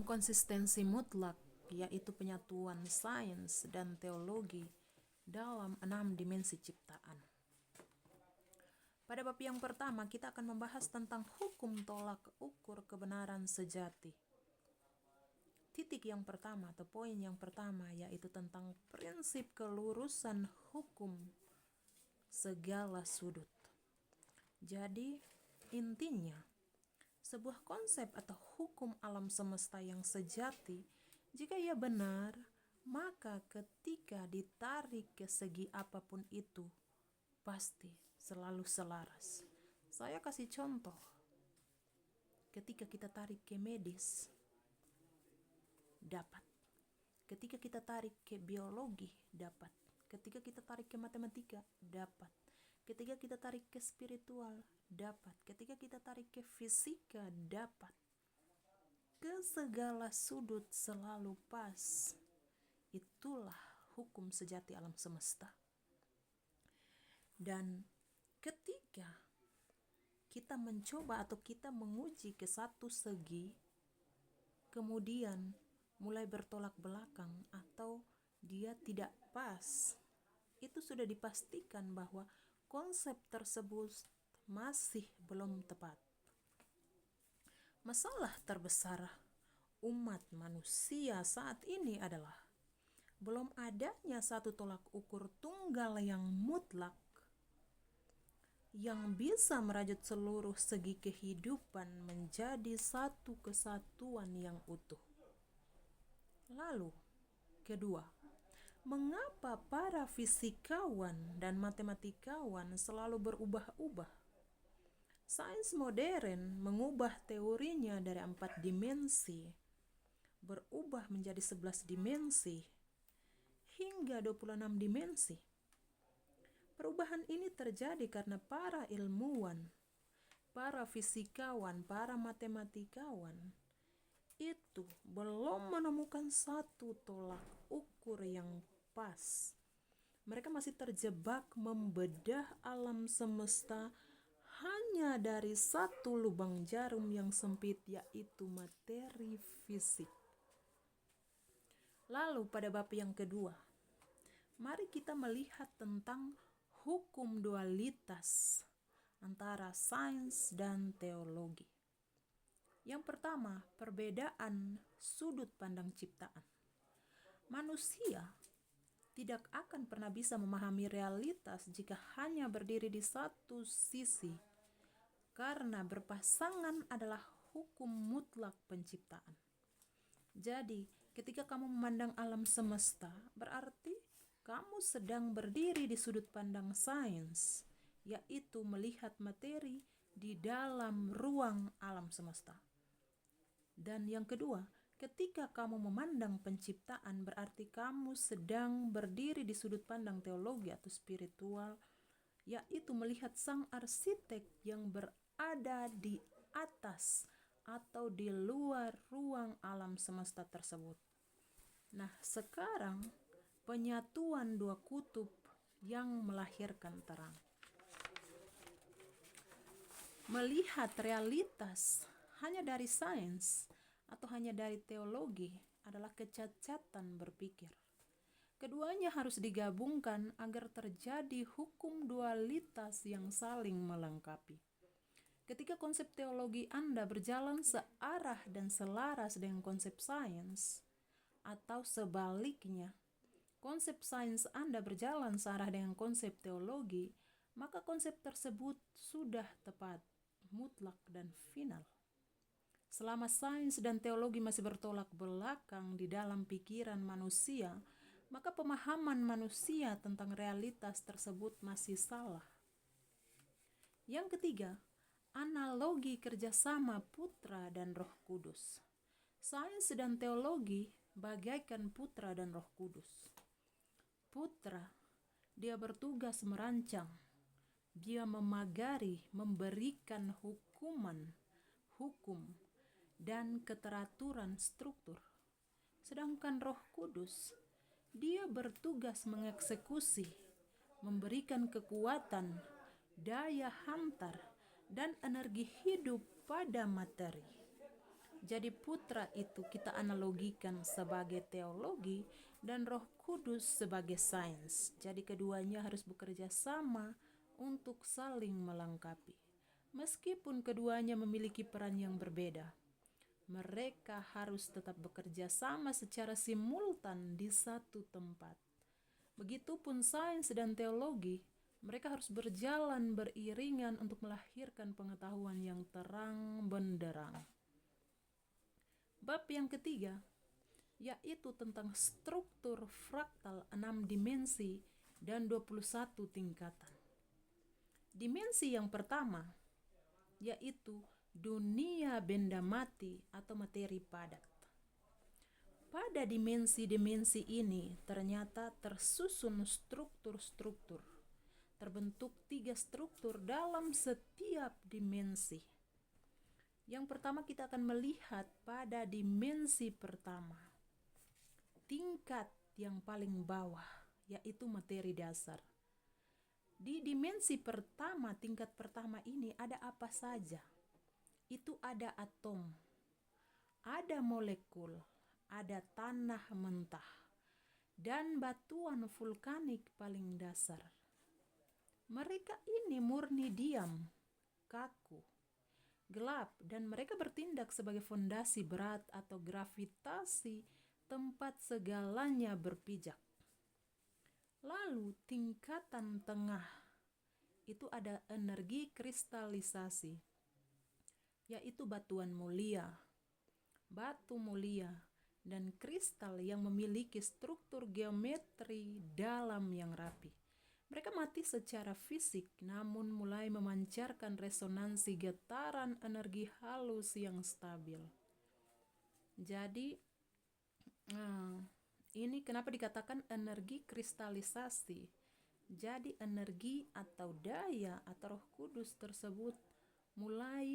konsistensi mutlak, yaitu penyatuan sains dan teologi dalam 6 dimensi ciptaan. Pada bab yang pertama, kita akan membahas tentang hukum tolak ukur kebenaran sejati. Titik yang pertama atau poin yang pertama yaitu tentang prinsip kelurusan hukum segala sudut. Jadi, intinya, sebuah konsep atau hukum alam semesta yang sejati, jika ia benar, maka ketika ditarik ke segi apapun itu, pasti selalu selaras. Saya kasih contoh. Ketika kita tarik ke medis, dapat. Ketika kita tarik ke biologi, dapat. Ketika kita tarik ke matematika, dapat. Ketika kita tarik ke spiritual, dapat. Ketika kita tarik ke fisika, dapat. Ke segala sudut selalu pas. Itulah hukum sejati alam semesta. Dan ketika kita mencoba atau kita menguji ke satu segi, kemudian mulai bertolak belakang atau dia tidak pas, itu sudah dipastikan bahwa konsep tersebut masih belum tepat. Masalah terbesar umat manusia saat ini adalah belum adanya satu tolak ukur tunggal yang mutlak yang bisa merajut seluruh segi kehidupan menjadi satu kesatuan yang utuh. Lalu, kedua, mengapa para fisikawan dan matematikawan selalu berubah-ubah? Sains modern mengubah teorinya dari 4 dimensi, berubah menjadi 11 dimensi, hingga 26 dimensi. Perubahan ini terjadi karena para ilmuwan, para fisikawan, para matematikawan itu belum menemukan satu tolak ukur yang pas. Mereka masih terjebak membedah alam semesta hanya dari satu lubang jarum yang sempit, yaitu materi fisik. Lalu pada bab yang kedua, mari kita melihat tentang hukum dualitas antara sains dan teologi. Yang pertama, perbedaan sudut pandang ciptaan. Manusia tidak akan pernah bisa memahami realitas jika hanya berdiri di satu sisi, karena berpasangan adalah hukum mutlak penciptaan. Jadi, ketika kamu memandang alam semesta, berarti kamu sedang berdiri di sudut pandang sains, yaitu melihat materi di dalam ruang alam semesta. Dan yang kedua, ketika kamu memandang penciptaan, berarti kamu sedang berdiri di sudut pandang teologi atau spiritual, yaitu melihat sang arsitek yang berada di atas atau di luar ruang alam semesta tersebut. Nah, sekarang penyatuan dua kutub yang melahirkan terang. Melihat realitas hanya dari sains atau hanya dari teologi adalah kecacatan berpikir. Keduanya harus digabungkan agar terjadi hukum dualitas yang saling melengkapi. Ketika konsep teologi Anda berjalan searah dan selaras dengan konsep sains, atau sebaliknya, konsep sains Anda berjalan searah dengan konsep teologi, maka konsep tersebut sudah tepat, mutlak, dan final. Selama sains dan teologi masih bertolak belakang di dalam pikiran manusia, maka pemahaman manusia tentang realitas tersebut masih salah. Yang ketiga, analogi kerjasama Putra dan Roh Kudus. Sains dan teologi bagaikan Putra dan Roh Kudus. Putra, dia bertugas merancang, dia memagari, memberikan hukum, dan keteraturan struktur. Sedangkan Roh Kudus, dia bertugas mengeksekusi, memberikan kekuatan, daya hantar, dan energi hidup pada materi. Jadi putra itu kita analogikan sebagai teologi dan Roh Kudus sebagai sains. Jadi keduanya harus bekerja sama untuk saling melengkapi. Meskipun keduanya memiliki peran yang berbeda, mereka harus tetap bekerja sama secara simultan di satu tempat. Begitupun sains dan teologi, mereka harus berjalan beriringan untuk melahirkan pengetahuan yang terang benderang. Bab yang ketiga, yaitu tentang struktur fraktal 6 dimensi dan 21 tingkatan. Dimensi yang pertama, yaitu dunia benda mati atau materi padat. Pada dimensi-dimensi ini ternyata tersusun struktur-struktur. Terbentuk 3 struktur dalam setiap dimensi. Yang pertama kita akan melihat pada dimensi pertama. Tingkat yang paling bawah, yaitu materi dasar. Di dimensi pertama, tingkat pertama ini ada apa saja? Itu ada atom, ada molekul, ada tanah mentah, dan batuan vulkanik paling dasar. Mereka ini murni diam, kaku, gelap, dan mereka bertindak sebagai fondasi berat atau gravitasi tempat segalanya berpijak. Lalu tingkatan tengah itu ada energi kristalisasi, yaitu batuan mulia, batu mulia, dan kristal yang memiliki struktur geometri dalam yang rapi. Mereka mati secara fisik, namun mulai memancarkan resonansi getaran energi halus yang stabil. Jadi, ini kenapa dikatakan energi kristalisasi. Jadi energi atau daya atau Roh Kudus tersebut mulai